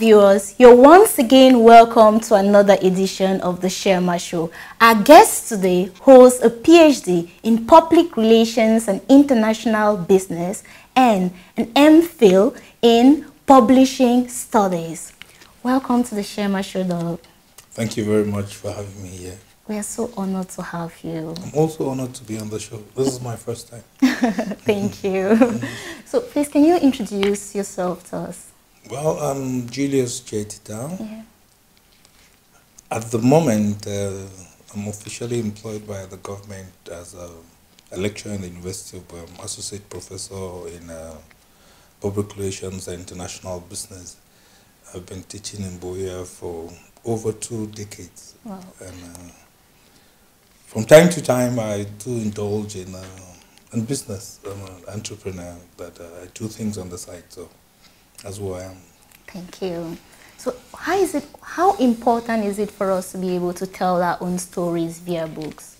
viewers, you're once again welcome to another edition of the Shirlma Show. Our guest today holds a PhD in Public Relations and International Business and an MPhil in Publishing Studies. Welcome to the Shirlma Show, Doc. Thank you very much for having me here. We are so honored to have you. I'm also honored to be on the show. This is my first time. Thank you. So please, can you introduce yourself to us? Well, I'm Julius Che Tita. Yeah. At the moment, I'm officially employed by the government as a lecturer in the University of Associate Professor in Public Relations and International Business. I've been teaching in Boya for over 2 decades. Wow. And from time to time, I do indulge in business. I'm an entrepreneur, but I do things on the side, so that's who I am. Thank you. So how important is it for us to be able to tell our own stories via books?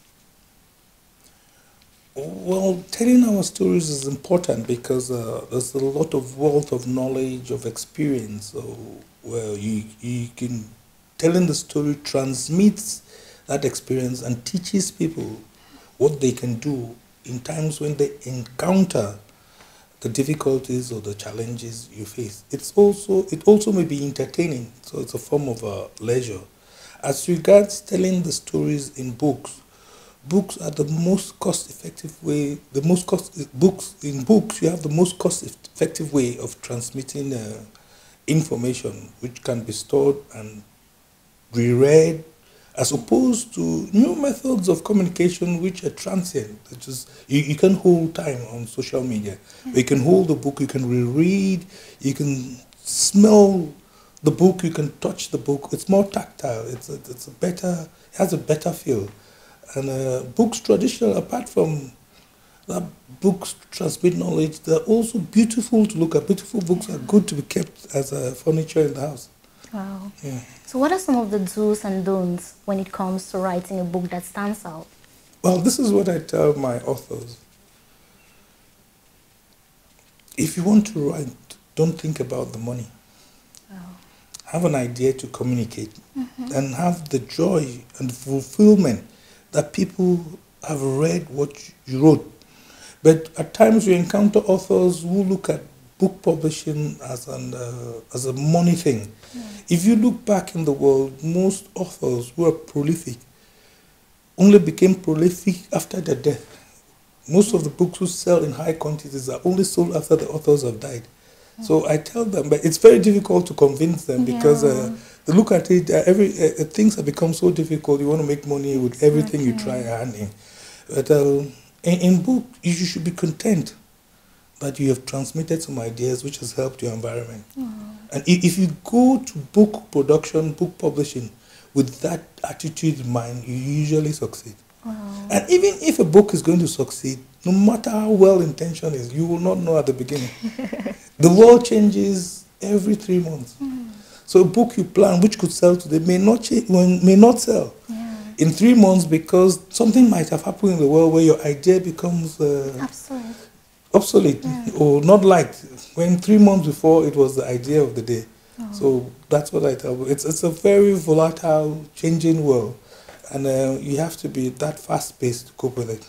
Well, telling our stories is important because there's a lot of wealth of knowledge, of experience. So, well, you can, telling the story transmits that experience and teaches people what they can do in times when they encounter the difficulties or the challenges you face. It also may be entertaining, so it's a form of leisure. As regards telling the stories in books, books are the most cost-effective way. In books, you have the most cost-effective way of transmitting information, which can be stored and reread, as opposed to new methods of communication which are transient. Which is, you can hold time on social media. Yeah. You can hold the book, you can reread, you can smell the book, you can touch the book. It's more tactile. It has a better feel. And books traditional, apart from that books transmit knowledge, they're also beautiful to look at. Beautiful books are good to be kept as furniture in the house. Wow. Yeah. So what are some of the do's and don'ts when it comes to writing a book that stands out? Well, this is what I tell my authors. If you want to write, don't think about the money. Oh. Have an idea to communicate and have the joy and fulfillment that people have read what you wrote. But at times you encounter authors who look at book publishing as a money thing. Yeah. If you look back in the world, most authors who are prolific only became prolific after their death. Most of the books who sell in high quantities are only sold after the authors have died. Yeah. So I tell them, but it's very difficult to convince them because they look at it, things have become so difficult. You want to make money with everything you try your hand in. But in book, you should be content that you have transmitted some ideas which has helped your environment. And if you go to book production, book publishing, with that attitude in mind, you usually succeed. And even if a book is going to succeed, no matter how well-intentioned it is, you will not know at the beginning. The world changes every 3 months. So a book you plan, which could sell today, may not sell in 3 months because something might have happened in the world where your idea becomes obsolete or not liked when 3 months before it was the idea of the day. So that's what I tell you. It's a very volatile, changing world, and you have to be that fast-paced to cope with it.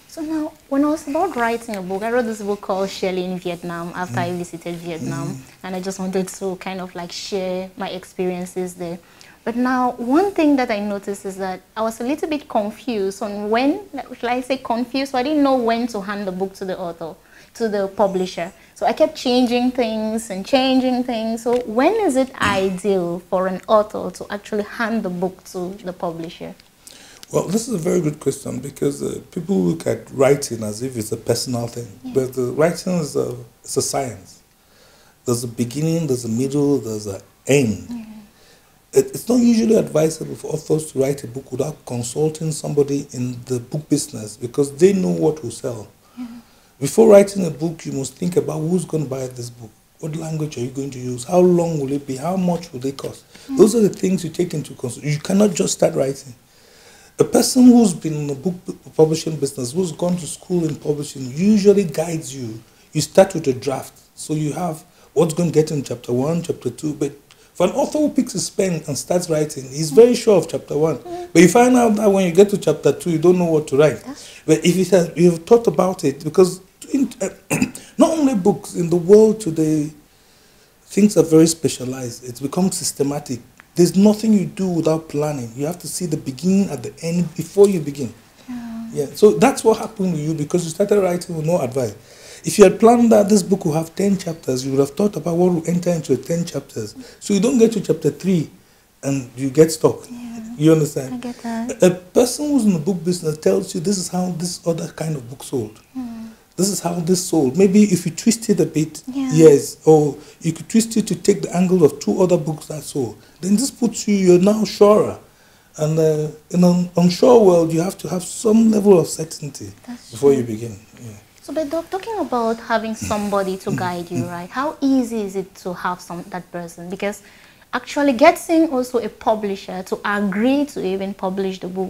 So now, when I was about writing a book, I wrote this book called Shirley in Vietnam after I visited Vietnam, and I just wanted to kind of like share my experiences there. But now, one thing that I noticed is that I was a little bit confused on when, should I say confused? So I didn't know when to hand the book to the author, to the publisher. So I kept changing things and changing things. So when is it ideal for an author to actually hand the book to the publisher? Well, this is a very good question because people look at writing as if it's a personal thing. Yeah. But the writing is a science. There's a beginning, there's a middle, there's an end. Yeah. It's not usually advisable for authors to write a book without consulting somebody in the book business because they know what will sell. Yeah. Before writing a book, you must think about who's going to buy this book. What language are you going to use? How long will it be? How much will it cost? Yeah. Those are the things you take into consideration. You cannot just start writing. A person who's been in the book publishing business, who's gone to school in publishing, usually guides you. You start with a draft. So you have what's going to get in chapter 1, chapter 2, but For an author who picks his pen and starts writing, he's very sure of chapter 1. But you find out that when you get to chapter 2, you don't know what to write. But if you've thought about it, because not only books, in the world today, things are very specialized. It's become systematic. There's nothing you do without planning. You have to see the beginning at the end before you begin. Yeah. So that's what happened with you, because you started writing with no advice. If you had planned that this book will have 10 chapters, you would have thought about what will enter into 10 chapters. So you don't get to chapter 3 and you get stuck. Yeah. You understand? I get that. A person who's in the book business tells you this is how this other kind of book sold. This is how this sold. Maybe if you twist it a bit, yes, or you could twist it to take the angle of 2 other books that sold. Then this puts you, you're now surer. And in an unsure world, you have to have some level of certainty before you begin. Yeah. So, but talking about having somebody to guide you, right? How easy is it to have that person? Because actually getting also a publisher to agree to even publish the book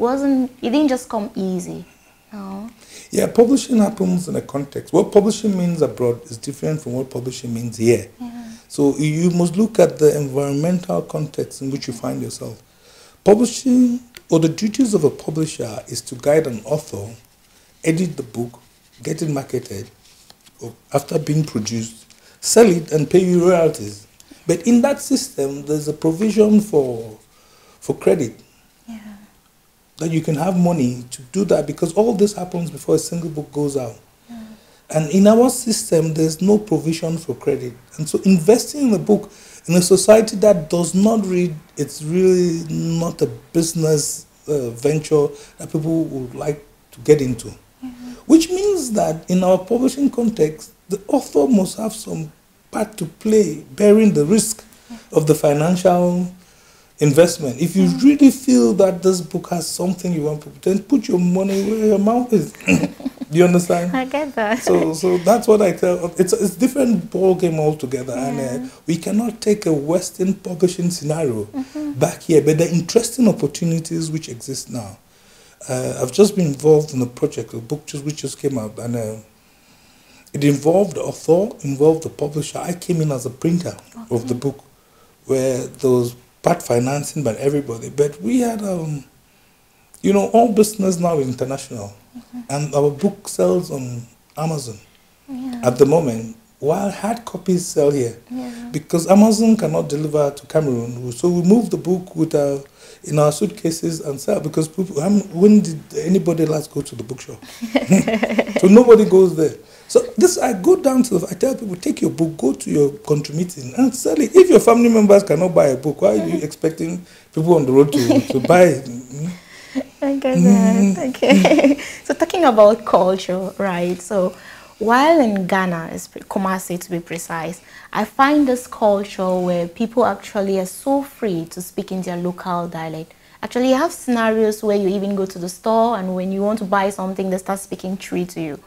it didn't just come easy. No. Yeah, publishing happens in a context. What publishing means abroad is different from what publishing means here. Yeah. So you must look at the environmental context in which you find yourself. Publishing, or the duties of a publisher, is to guide an author, edit the book, get it marketed, or after being produced, sell it and pay you royalties. But in that system, there's a provision for credit. Yeah. That you can have money to do that, because all this happens before a single book goes out. Yeah. And in our system, there's no provision for credit. And so investing in a book in a society that does not read, it's really not a business venture that people would like to get into. Which means that in our publishing context, the author must have some part to play, bearing the risk of the financial investment. If you really feel that this book has something you want to put, then put your money where your mouth is. Do you understand? I get that. So that's what I tell. It's a different ball game altogether, and we cannot take a Western publishing scenario back here. But the interesting opportunities which exist now. I've just been involved in a project, a book which just came out, and it involved the author, involved the publisher. I came in as a printer of the book, where there was part financing by everybody. But we had, you know, all business now is international, and our book sells on Amazon at the moment, while hard copies sell here, because Amazon cannot deliver to Cameroon. So we moved the book with in our suitcases and sell, because people, when did anybody last go to the bookshop? So nobody goes there. So this, I go down to, I tell people, take your book, go to your country meeting and sell it. If your family members cannot buy a book, why are you expecting people on the road to buy it? I get that. Okay. So talking about culture, right? So while in Ghana, Kumasi to be precise, I find this culture where people actually are so free to speak in their local dialect. Actually, you have scenarios where you even go to the store, and when you want to buy something, they start speaking Twi to you.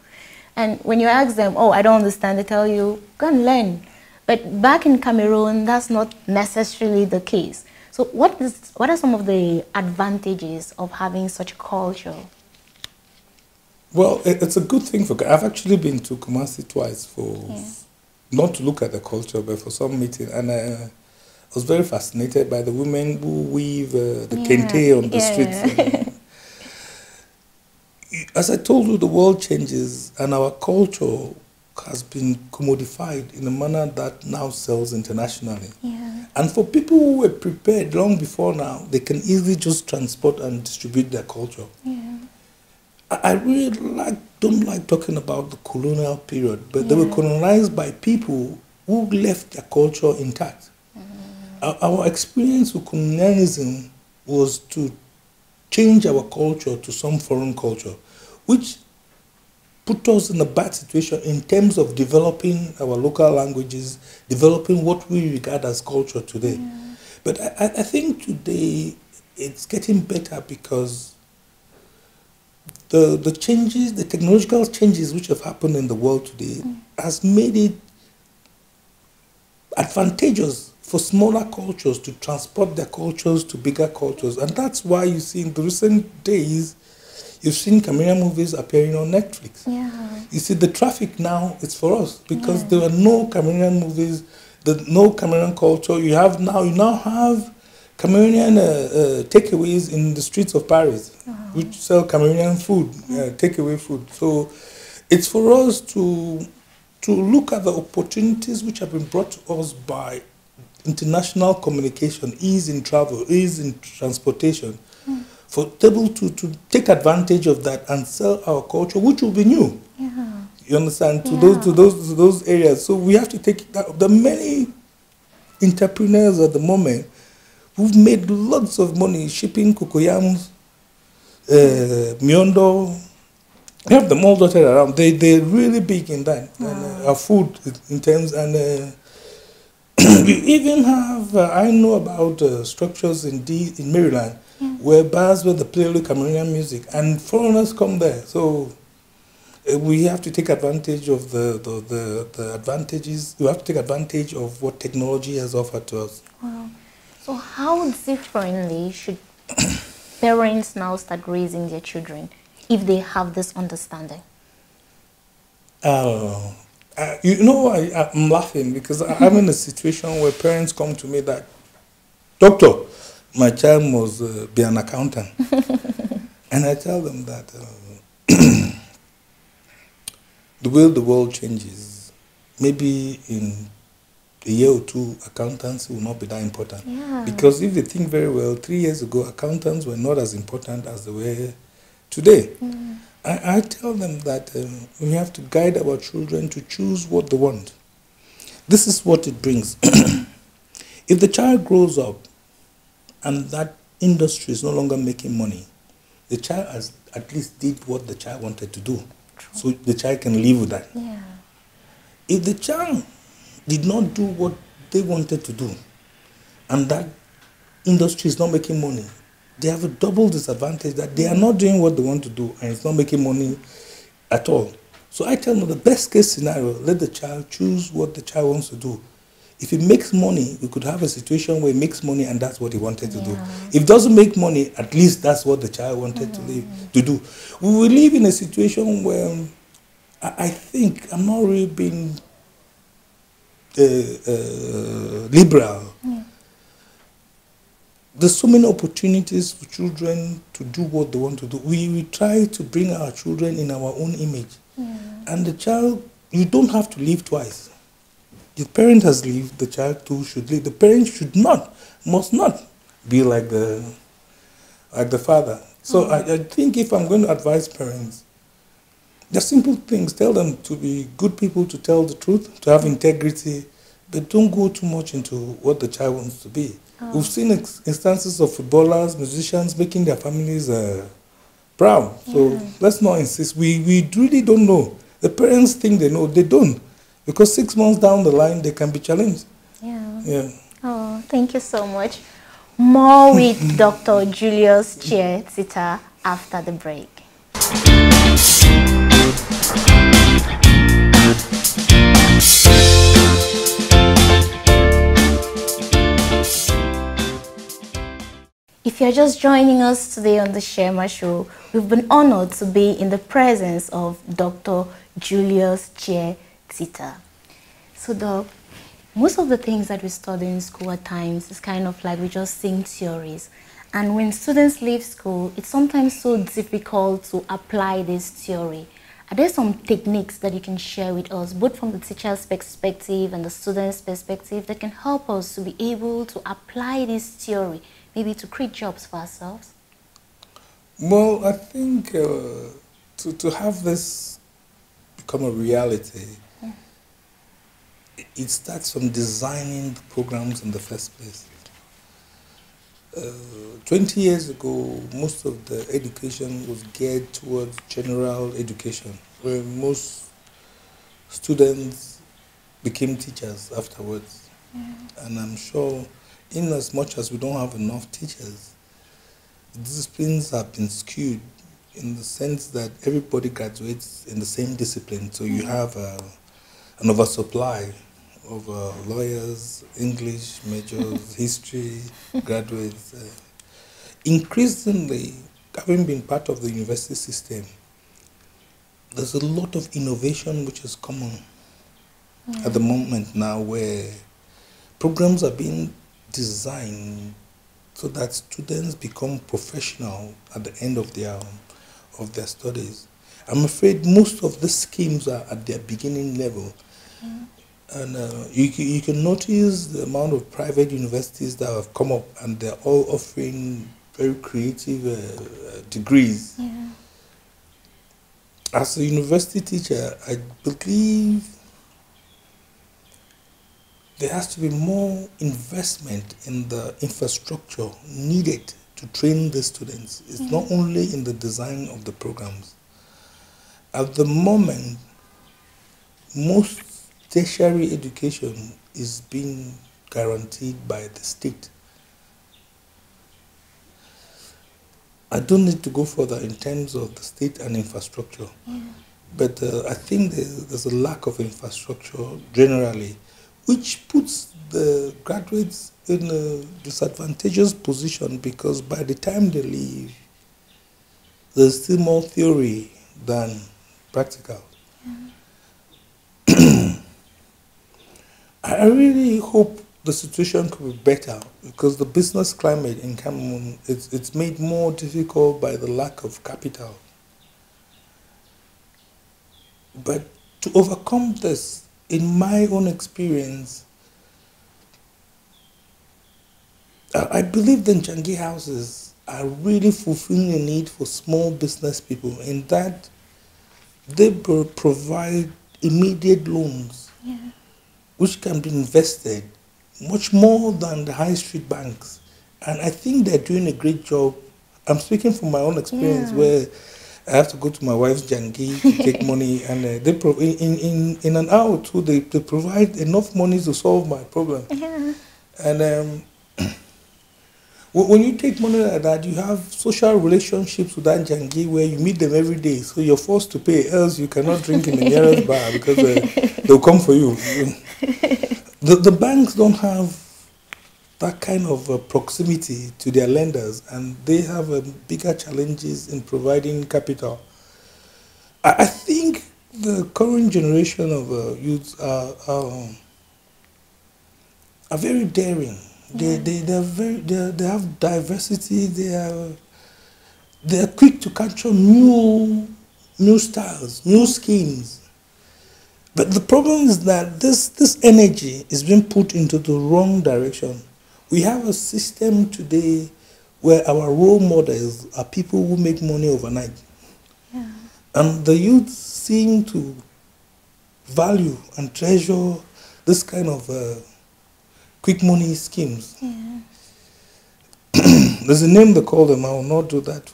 And when you ask them, oh, I don't understand, they tell you, go and learn. But back in Cameroon, that's not necessarily the case. So what are some of the advantages of having such a culture? Well, it's a good thing I've actually been to Kumasi twice not to look at the culture, but for some meeting. And I was very fascinated by the women who weave the kente on the streets. As I told you, the world changes, and our culture has been commodified in a manner that now sells internationally. And for people who were prepared long before now, they can easily just transport and distribute their culture. I really don't like talking about the colonial period, but they were colonized by people who left their culture intact. Our experience with colonialism was to change our culture to some foreign culture, which put us in a bad situation in terms of developing our local languages, developing what we regard as culture today. But I think today it's getting better, because the changes, the technological changes which have happened in the world today has made it advantageous for smaller cultures to transport their cultures to bigger cultures. And that's why you see in the recent days, you've seen Cameroonian movies appearing on Netflix. You see, the traffic now is for us, because there are no Cameroonian movies the no Cameroon culture. You now have Cameroonian takeaways in the streets of Paris, which sell Cameroonian food, takeaway food. So it's for us to look at the opportunities which have been brought to us by international communication, ease in travel, ease in transportation, for able to take advantage of that and sell our culture, which will be new. You understand? To those areas. So we have to take that. The many entrepreneurs at the moment who've made lots of money shipping cocoyams, miondo. We have them all dotted around. They're really big in that. And our food in terms, and we even have, I know about structures in Maryland where bars where they play only Cameroonian music and foreigners come there. So we have to take advantage of the advantages. We have to take advantage of what technology has offered to us. Wow. So how differently should parents now start raising their children if they have this understanding? You know, I'm laughing because I'm in a situation where parents come to me that, doctor, my child must be an accountant. And I tell them that the way the world changes, maybe in a year or two, accountants will not be that important. Because if they think very well, 3 years ago, accountants were not as important as they were today. I tell them that we have to guide our children to choose what they want. This is what it brings. If the child grows up and that industry is no longer making money, the child has at least did what the child wanted to do. So the child can live with that. If the child did not do what they wanted to do and that industry is not making money, they have a double disadvantage that they are not doing what they want to do and it's not making money at all. So I tell them the best case scenario, let the child choose what the child wants to do. If it makes money, we could have a situation where it makes money and that's what he wanted to do. If it doesn't make money, at least that's what the child wanted to do. We will live in a situation where I think I'm not really being liberal. There's so many opportunities for children to do what they want to do. We try to bring our children in our own image. And the child, you don't have to live twice. The parent has lived, the child too should live. The parent should not, must not be like the father. So I think if I'm going to advise parents, the simple things, tell them to be good people, to tell the truth, to have integrity, but don't go too much into what the child wants to be. We've seen instances of footballers, musicians making their families proud. So let's not insist. We really don't know. The parents think they know. They don't. Because 6 months down the line, they can be challenged. Oh, thank you so much. More with Dr. Julius Che Tita after the break. If you're just joining us today on the Shirlma Show, we've been honored to be in the presence of Dr. Julius Che Tita. So, Doc, most of the things that we study in school at times is kind of like we just sing theories. And when students leave school, it's sometimes so difficult to apply this theory. Are there some techniques that you can share with us, both from the teacher's perspective and the student's perspective, that can help us to be able to apply this theory, maybe to create jobs for ourselves? Well, I think to have this become a reality, it starts from designing the programs in the first place. 20 years ago, most of the education was geared towards general education, where most students became teachers afterwards. And I'm sure, in as much as we don't have enough teachers, the disciplines have been skewed in the sense that everybody graduates in the same discipline. So you have an oversupply of lawyers, English majors, history graduates. Increasingly, having been part of the university system, there's a lot of innovation which is common at the moment now, where programs are being designed so that students become professional at the end of their studies. I'm afraid most of the schemes are at their beginning level. And you can notice the amount of private universities that have come up, and they're all offering very creative degrees. Yeah. As a university teacher, I believe there has to be more investment in the infrastructure needed to train the students. It's not only in the design of the programs. At the moment, most tertiary education is being guaranteed by the state. I don't need to go further in terms of the state and infrastructure, but I think there's a lack of infrastructure generally, which puts the graduates in a disadvantageous position, because by the time they leave, there's still more theory than practical. I really hope the situation could be better, because the business climate in Cameroon, it's made more difficult by the lack of capital. But to overcome this, in my own experience, I believe the Njangi houses are really fulfilling the need for small business people, in that they provide immediate loans, which can be invested much more than the high street banks. And I think they're doing a great job. I'm speaking from my own experience, where I have to go to my wife's Jangi to take money, and they in an hour or two, they provide enough money to solve my problem. And when you take money like that, you have social relationships with that Jangi where you meet them every day. So you're forced to pay, else you cannot drink in the nearest bar, because they'll come for you. The banks don't have that kind of proximity to their lenders, and they have bigger challenges in providing capital. I think the current generation of youths are very daring. They have diversity. They are quick to capture new styles, new schemes. But the problem is that this energy is being put into the wrong direction. We have a system today where our role models are people who make money overnight. And the youth seem to value and treasure this kind of quick money schemes. There's a name they call them. I will not do that.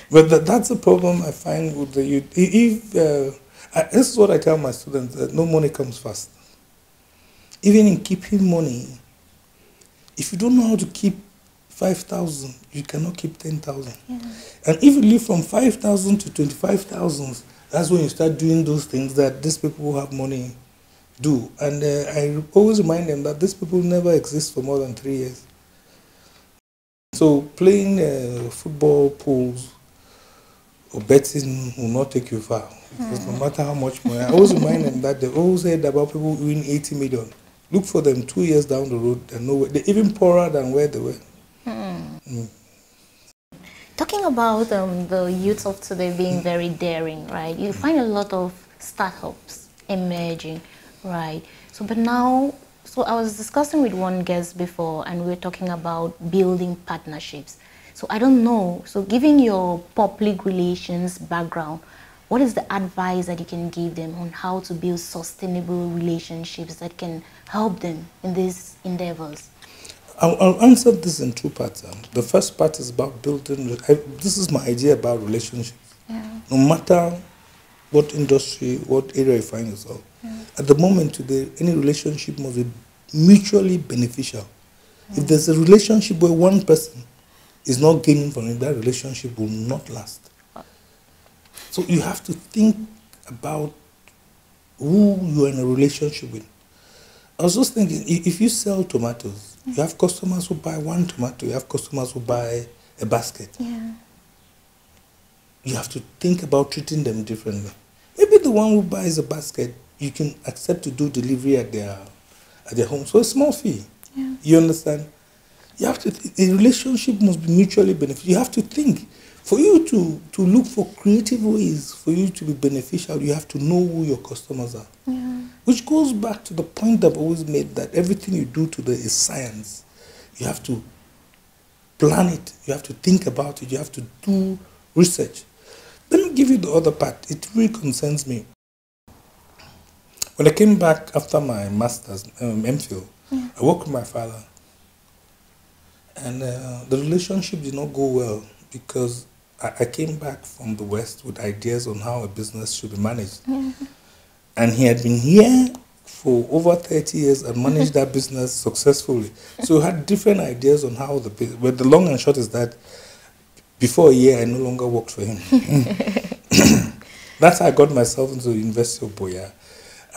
But that's the problem I find with the youth. This is what I tell my students, that no money comes fast. Even in keeping money, if you don't know how to keep 5,000, you cannot keep 10,000. And if you live from 5,000 to 25,000, that's when you start doing those things that these people who have money do. And I always remind them that these people never exist for more than 3 years. So playing football pools or betting will not take you far. Because no matter how much money, I always remind them that they always heard about people win 80 million. Look for them 2 years down the road, they're even poorer than where they were. Talking about the youth of today being very daring, right? You find a lot of startups emerging, right? So I was discussing with one guest before, and we were talking about building partnerships. So I don't know, so given your public relations background, what is the advice that you can give them on how to build sustainable relationships that can help them in these endeavors? I'll answer this in two parts. The first part is about building. This is my idea about relationships. No matter what industry, what area you find yourself. At the moment today, any relationship must be mutually beneficial. If there's a relationship where one person is not gaining from it, that relationship will not last. So you have to think about who you're in a relationship with. I was just thinking, if you sell tomatoes, you have customers who buy one tomato, you have customers who buy a basket. You have to think about treating them differently. Maybe the one who buys a basket, you can accept to do delivery at their home. So a small fee. Yeah. You understand? You have to. A relationship must be mutually beneficial. You have to think. For you to look for creative ways for you to be beneficial, you have to know who your customers are. Yeah. Which goes back to the point I've always made that everything you do today is science. You have to plan it. You have to think about it. You have to do research. Let me give you the other part. It really concerns me. When I came back after my master's, MPhil, I worked with my father. And the relationship did not go well because I came back from the West with ideas on how a business should be managed. And he had been here for over 30 years and managed that business successfully. So we had different ideas on how the business, but the long and short is that before a year, I no longer worked for him. That's how I got myself into the University of Boya.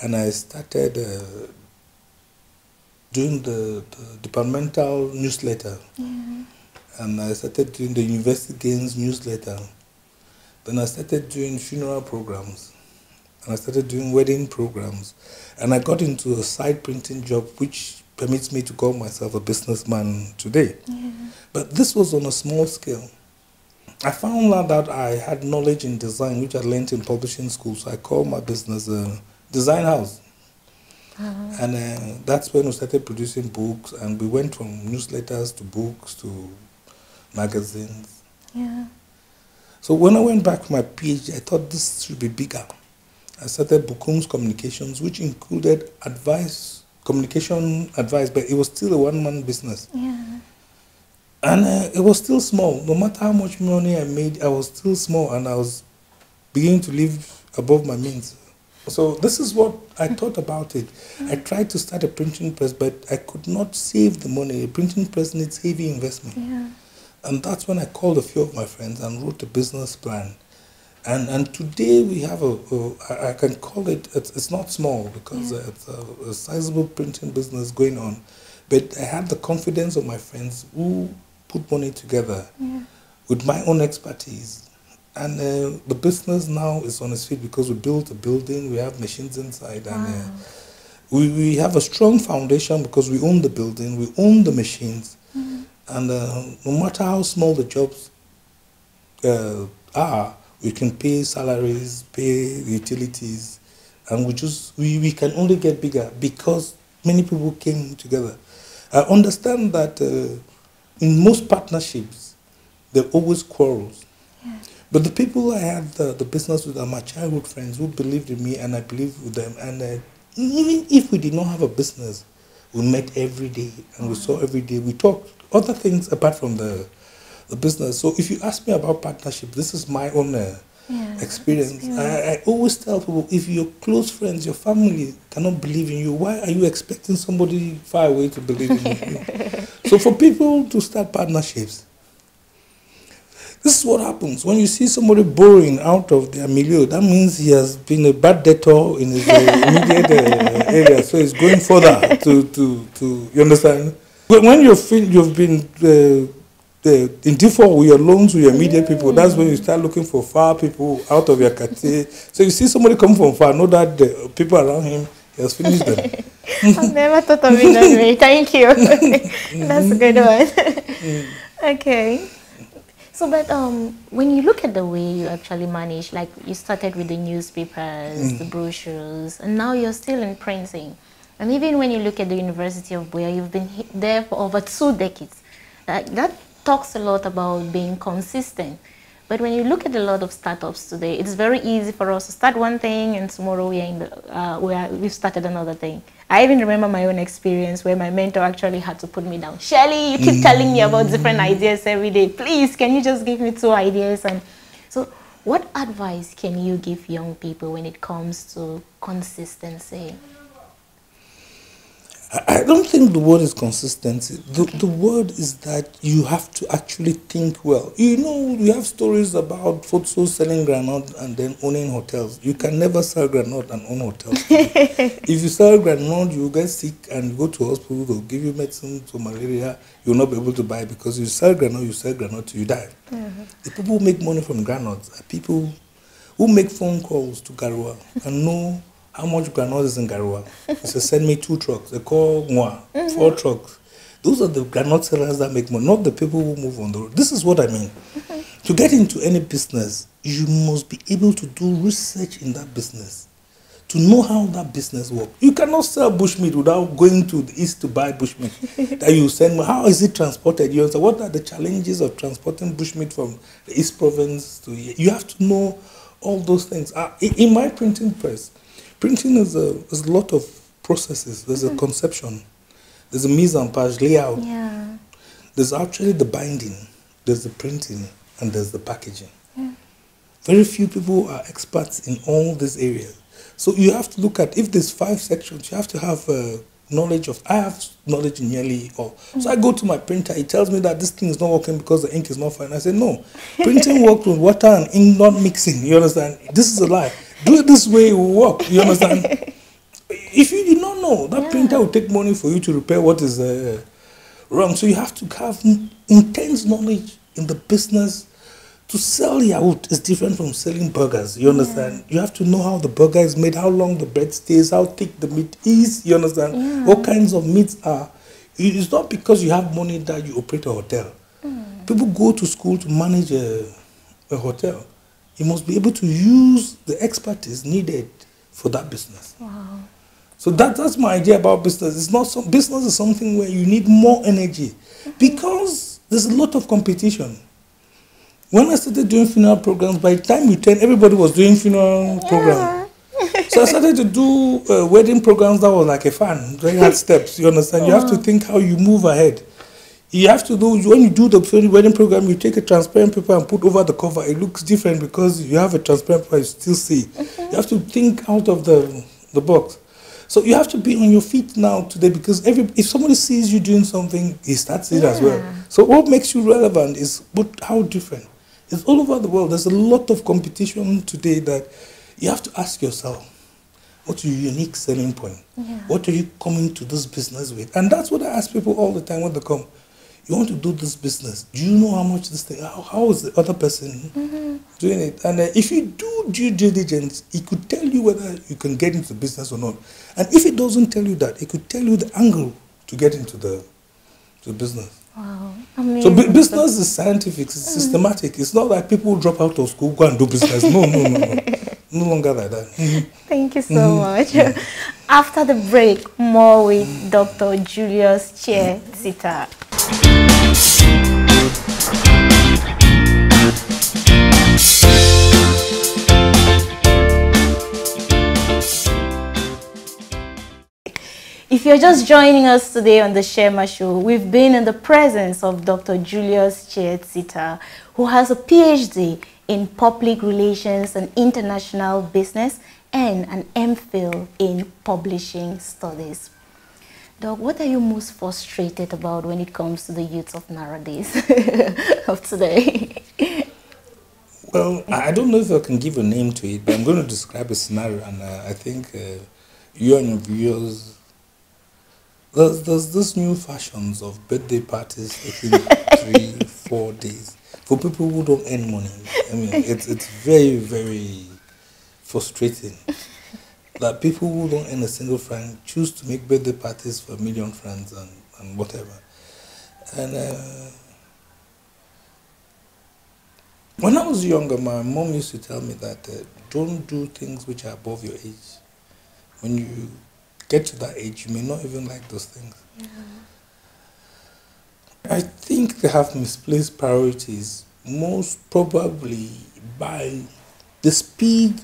And I started doing the departmental newsletter. And I started doing the University Games newsletter. Then I started doing funeral programs. And I started doing wedding programs. And I got into a side printing job, which permits me to call myself a businessman today. But this was on a small scale. I found out that I had knowledge in design, which I learned in publishing school. So I called my business a design house. And that's when we started producing books. And we went from newsletters to books to magazines. So when I went back for my PhD, I thought this should be bigger. I started Bukum's Communications, which included communication advice, but it was still a one-man business. And it was still small. No matter how much money I made, I was still small, and I was beginning to live above my means. So this is what I thought about it. I tried to start a printing press, but I could not save the money. A printing press needs heavy investment. And that's when I called a few of my friends and wrote a business plan. And today we have I can call it, it's not small because it's a sizable printing business going on. But I had the confidence of my friends who put money together with my own expertise. And the business now is on its feet because we built a building, we have machines inside, and we have a strong foundation because we own the building, we own the machines. And no matter how small the jobs are, we can pay salaries, pay utilities, and we can only get bigger because many people came together. I understand that in most partnerships, there are always quarrels. But the people I had the business with are my childhood friends who believed in me and I believed with them. And even if we did not have a business, we met every day and we saw every day. We talked other things apart from the business. So if you ask me about partnership, this is my own experience. I always tell people, if your close friends, your family cannot believe in you, why are you expecting somebody far away to believe in you? So for people to start partnerships, this is what happens. When you see somebody borrowing out of their milieu, that means he has been a bad debtor in his immediate area. So he's going further to you understand? When you've been in default with your loans with your immediate people, that's when you start looking for far people out of your quartier. So you see somebody come from far, know that the people around him, he has finished them. I've never thought of it that way. Thank you. That's a good one. Okay. So, but when you look at the way you actually manage, like you started with the newspapers, the brochures, and now you're still in printing. And even when you look at the University of Boya, you've been there for over 2 decades. That talks a lot about being consistent. But when you look at a lot of startups today, it's very easy for us to start one thing and tomorrow we've started another thing. I even remember my own experience where my mentor actually had to put me down. Shirley, you keep telling me about different ideas every day. Please, can you just give me 2 ideas? And so what advice can you give young people when it comes to consistency? I don't think the word is consistency. The word is that you have to actually think well. You know, we have stories about Futsu selling granite and then owning hotels. You can never sell granite and own hotels. If you sell granite, you get sick and you go to hospital, they'll give you medicine to malaria. You'll not be able to buy because you sell granite, you die. The people who make money from granites are people who make phone calls to Garua and know how much groundnut is in Garua. They say, send me 2 trucks. They call 4 trucks. Those are the groundnut sellers that make money, not the people who move on the road. This is what I mean. To get into any business, you must be able to do research in that business, to know how that business works. You cannot sell bushmeat without going to the east to buy bushmeat. That you send, how is it transported? You understand? What are the challenges of transporting bushmeat from the East Province to here? You have to know all those things. In my printing press, printing is a lot of processes. There's a conception, there's a mise en page layout. Yeah. There's actually the binding, there's the printing, and there's the packaging. Very few people are experts in all these areas. So you have to look at, if there's 5 sections, you have to have knowledge of, I have knowledge in nearly all. So I go to my printer, it tells me that this thing is not working because the ink is not fine. I say, no, printing works with water and ink not mixing, you understand? This is a lie. Do it this way, it will work, you understand? If you did not know, that printer will take money for you to repair what is wrong. So you have to have intense knowledge in the business. To sell yaourt is different from selling burgers, you understand? You have to know how the burger is made, how long the bread stays, how thick the meat is, you understand? What kinds of meats are. It's not because you have money that you operate a hotel. People go to school to manage a hotel. You must be able to use the expertise needed for that business. Wow. So that's my idea about business. It's not business is something where you need more energy because there's a lot of competition. When I started doing funeral programs, by the time you turn, everybody was doing funeral programs. So I started to do wedding programs that was like a fan. Very hard steps, you understand? You have to think how you move ahead. You have to do, when you do the wedding program, you take a transparent paper and put over the cover. It looks different because you have a transparent paper, you still see. You have to think out of the box. So you have to be on your feet now today because if somebody sees you doing something, he starts it as well. So what makes you relevant is how different. It's all over the world. There's a lot of competition today that you have to ask yourself, what's your unique selling point? What are you coming to this business with? And that's what I ask people all the time when they come. You want to do this business. Do you know how much this thing, how is the other person doing it? And if you do due diligence, it could tell you whether you can get into the business or not. And if it doesn't tell you that, it could tell you the angle to get into the business. Wow. So business is scientific, it's systematic. It's not like people drop out of school, go and do business. No. No longer like that. Thank you so much. After the break, more with Dr. Julius Che Tita. If you're just joining us today on the Shirlma Show, we've been in the presence of Dr. Julius Che Tita, who has a PhD in Public Relations and International Business and an MPhil in Publishing Studies. Doc, what are you most frustrated about when it comes to the youth of nowadays, of today? Well, I don't know if I can give a name to it, but I'm going to describe a scenario, and I think you and your viewers. There's this new fashions of birthday parties taking 3-4 days for people who don't earn money. I mean, it's very, very frustrating that people who don't earn a single franc choose to make birthday parties for 1 million francs and whatever. And when I was younger, my mom used to tell me that don't do things which are above your age. When you get to that age, you may not even like those things. I think they have misplaced priorities, most probably by the speed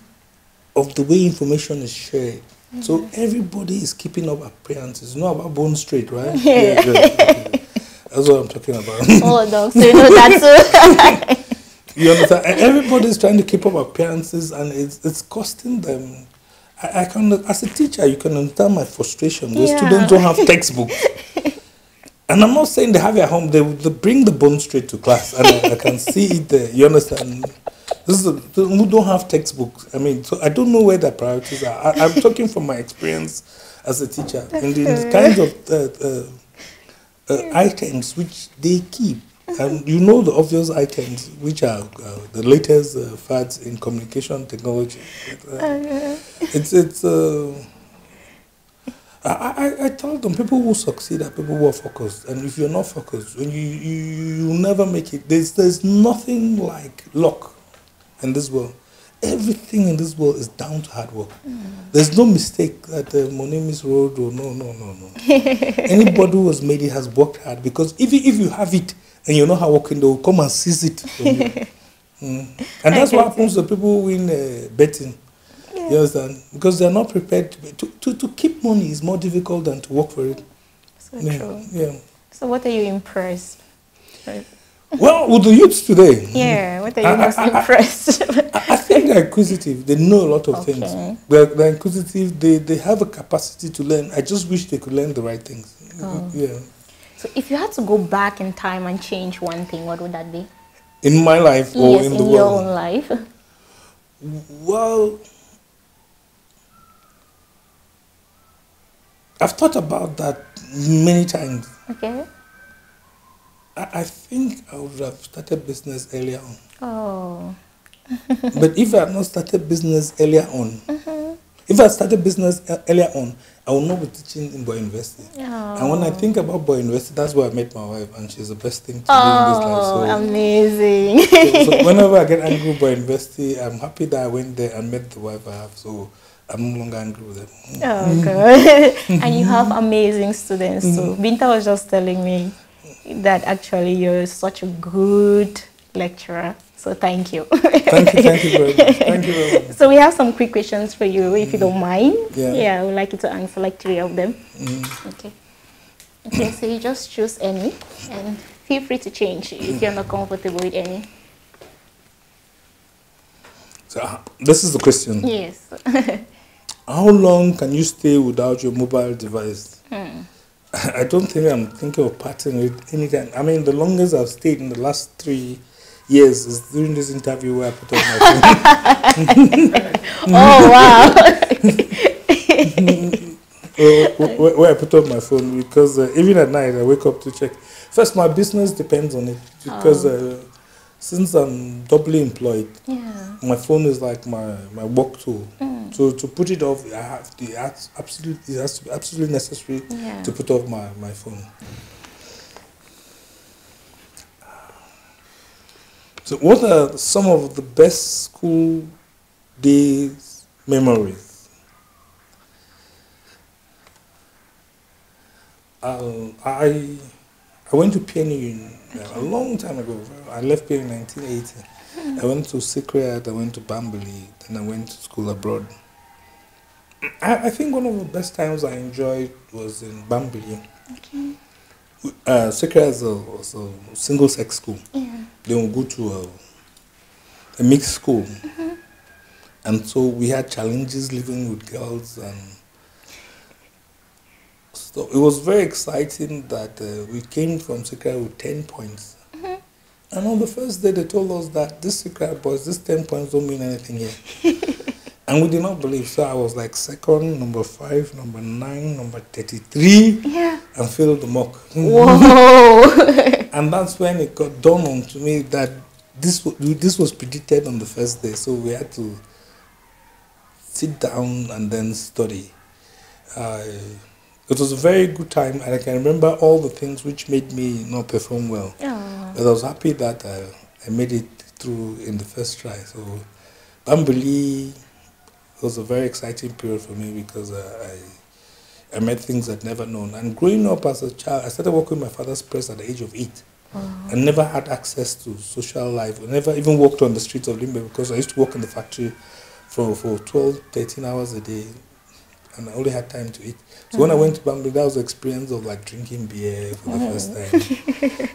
of the way information is shared. So everybody is keeping up appearances. You know about bone straight, right? Yeah. That's what I'm talking about. Oh, doc, so you know that too. You understand? Everybody's trying to keep up appearances, and it's costing them. I can, as a teacher, you can understand my frustration. The students don't have textbooks. And I'm not saying they have it at home. They bring the bone straight to class, and I can see it there. You understand? This is who don't have textbooks. I mean, so I don't know where their priorities are. I'm talking from my experience as a teacher. And the kinds of items which they keep. And you know the obvious items, which are the latest fads in communication technology. it's I tell them people who succeed are people who are focused, and if you're not focused, when you never make it. There's nothing like luck in this world. Everything in this world is down to hard work. There's no mistake that my name is road or no. Anybody who has made it has worked hard, because if you have it and you're not hard working, they will come and seize it from you. And that's what happens to people who win betting. You understand? Because they're not prepared to keep money is more difficult than to work for it. So true. Yeah. So what are you impressed? Right. Well, with the youths today. Yeah, what are you most impressed? I think they're inquisitive. They know a lot of things. They're inquisitive. They have a capacity to learn. I just wish they could learn the right things. Yeah. So if you had to go back in time and change one thing, what would that be? In my life or in the world? Your own life. Well, I've thought about that many times. Okay. I think I would have started business earlier on. Oh. But if I had not started business earlier on, if I started business earlier on, I would not be teaching in Boy University. Oh. And when I think about Boy University, that's where I met my wife, and she's the best thing to do in this life. So, amazing. so whenever I get angry with Boy University, I'm happy that I went there and met the wife I have. So I'm no longer angry with them. Oh, good. And you have amazing students too. Binta was just telling me that actually you're such a good lecturer. So thank you. Thank you very much. Thank you very much. So we have some quick questions for you, if you don't mind. Yeah. I would like you to answer like 3 of them. Okay. Okay, so you just choose any and feel free to change if you're not comfortable with any. So this is the question. Yes. How long can you stay without your mobile device? I don't think I'm thinking of parting with anytime. I mean, the longest I've stayed in the last 3 years is during this interview where I put up my phone. Oh, wow. Where I put up my phone, because even at night I wake up to check. First, my business depends on it, because since I'm doubly employed, my phone is like my work tool. So to put it off, it has to be absolutely necessary to put off my phone. So what are some of the best school days memories? I went to PNU a long time ago. I left PNU in 1980. I went to Secret, I went to Bambali, then I went to school abroad. I think one of the best times I enjoyed was in Bambali. Secret was a single-sex school. Then we go to a mixed school. And so we had challenges living with girls, and so it was very exciting that we came from Secret with 10 points. And on the first day, they told us that this Secret boys, these 10 points don't mean anything here. And we did not believe. So I was like second, number 5, number 9, number 33, and failed the mock. Whoa! And that's when it got dawned on to me that this was predicted on the first day. So we had to sit down and then study. It was a very good time, and I can remember all the things which made me not perform well. But I was happy that I made it through in the first try. So Bambali was a very exciting period for me, because I met things I'd never known. And growing up as a child, I started working with my father's press at the age of 8. I never had access to social life. I never even walked on the streets of Limbe, because I used to work in the factory for 12, 13 hours a day, and I only had time to eat. So when I went to Bambali, that was the experience of like drinking beer for the first time.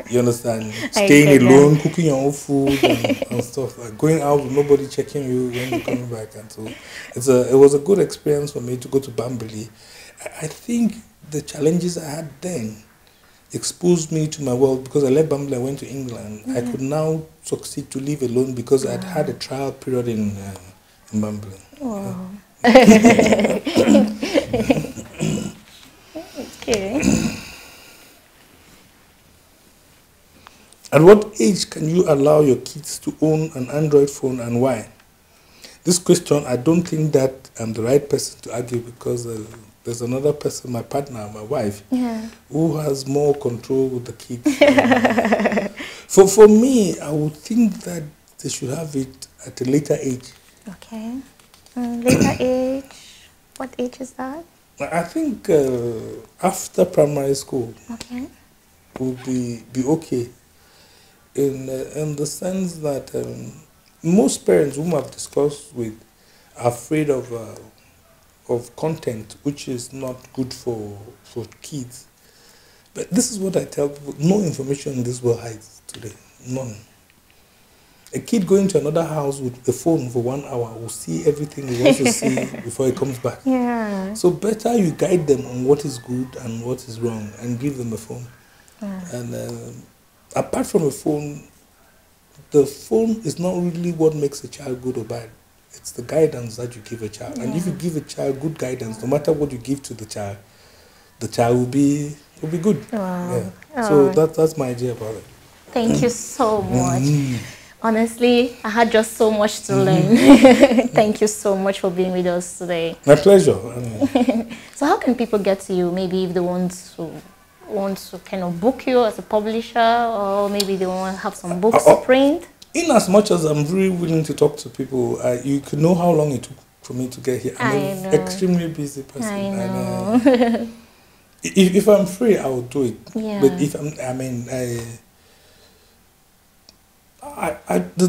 You understand? Staying alone, cooking your own food and stuff. Like going out with nobody checking you when you're coming back. And so it was a good experience for me to go to Bambali. I think the challenges I had then exposed me to my world, because I left Bambali, I went to England. I could now succeed to live alone because I'd had a trial period in Bambali. Wow. Okay. At what age can you allow your kids to own an Android phone, and why? This question, I don't think that I'm the right person to argue, because there's another person, my partner, my wife, who has more control with the kids. For me, I would think that they should have it at a later age. Okay. Later age? What age is that? I think after primary school. Okay. Would be okay, in the sense that most parents whom I've discussed with are afraid of content which is not good for kids. But this is what I tell people: no information in this world hides today. None. A kid going to another house with a phone for 1 hour will see everything he wants to see before he comes back. Yeah. So better you guide them on what is good and what is wrong, and give them a phone. And apart from a phone, the phone is not really what makes a child good or bad. It's the guidance that you give a child. And if you give a child good guidance, no matter what you give to the child will be good. Wow. Yeah. So that's my idea about it. Thank you so much. Honestly, I had just so much to learn. Thank you so much for being with us today. My pleasure. So how can people get to you? Maybe if they want to kind of book you as a publisher, or maybe they want to have some books to print? In as much as I'm really willing to talk to people, you could know how long it took for me to get here. I'm an extremely busy person. I know. And, if I'm free, I will do it. Yeah. But if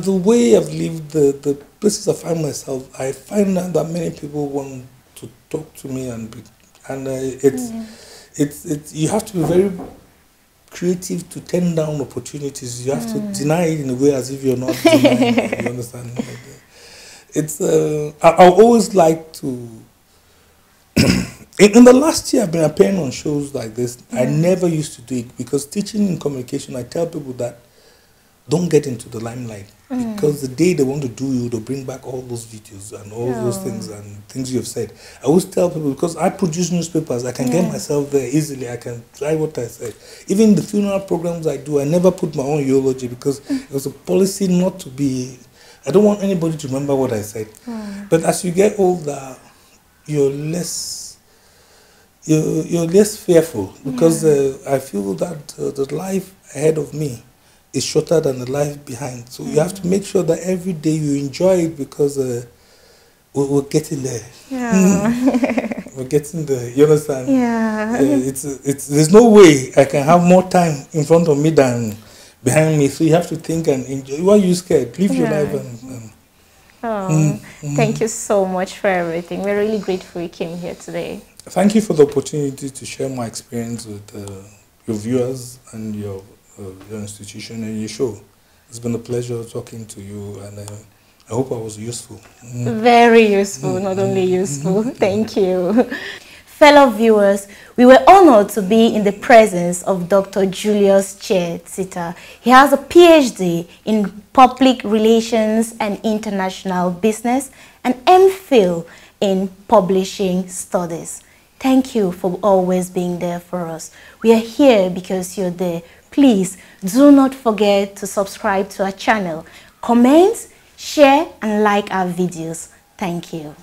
the way I've lived, the places I find myself, I find that many people want to talk to me, it's you have to be very creative to turn down opportunities. You have to deny it in a way as if you're not denying it. You understand? It's I always like to. In the last year, I've been appearing on shows like this. I never used to do it, because teaching in communication, I tell people that don't get into the limelight, because the day they want to do you, they'll bring back all those videos and all those things and things you have said. I always tell people, because I produce newspapers, I can get myself there easily. I can try what I said. Even the funeral programs I do, I never put my own eulogy, because it was a policy not to be. I don't want anybody to remember what I said. But as you get older, you're less fearful, because I feel that the life ahead of me is shorter than the life behind. So you have to make sure that every day you enjoy it, because we're getting there. We're getting there. You understand? There's no way I can have more time in front of me than behind me. So you have to think and enjoy. Why are you scared? Live your life Thank you so much for everything. We're really grateful you came here today. Thank you for the opportunity to share my experience with your viewers and your institution and your show. It's been a pleasure talking to you, and I hope I was useful. Very useful, not only useful. Thank you. Fellow viewers, we were honored to be in the presence of Dr. Julius Che Tita. He has a PhD in Public Relations and International Business and MPhil in Publishing Studies. Thank you for always being there for us. We are here because you're there. Please do not forget to subscribe to our channel, comment, share, and like our videos. Thank you.